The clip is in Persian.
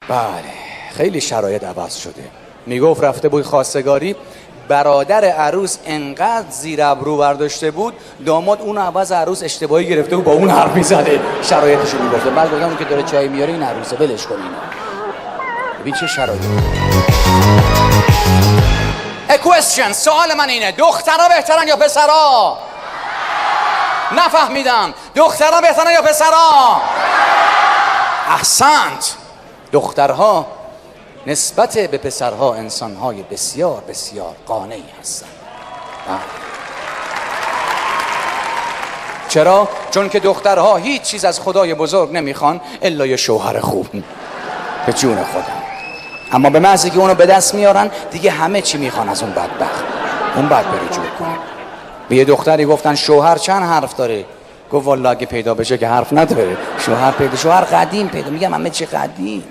بله خیلی شرایط عوض شده. میگفت رفته بود خواستگاری، برادر عروس انقدر زیر ابرو برداشته بود داماد اون عوض عروس اشتباهی گرفته بود با اون حرف میزده، شرایطشو میگفته. بعد گفتم اون که داره چای میاره این عروسه ولش کن اینو. ببین چه شرایطی. A question، سوال من اینه دخترها بهترن یا پسرها؟ نفهمیدم. دخترها بهترن یا پسرها؟ احسنت. دخترها نسبت به پسرها انسانهای بسیار بسیار قانعی هستند. چرا؟ چون که دخترها هیچ چیز از خدای بزرگ نمیخوان الا یه شوهر خوب به جون خودم. اما به محضی که اونو به دست میارن دیگه همه چی میخوان از اون بدبخت. اون بعد بره جور کنه. به یه دختری گفتن شوهر چند حرف داره؟ گفت والا اگه پیدا بشه که حرف نداره. شوهر قدیم پیدا. میگم همه چی قدیم.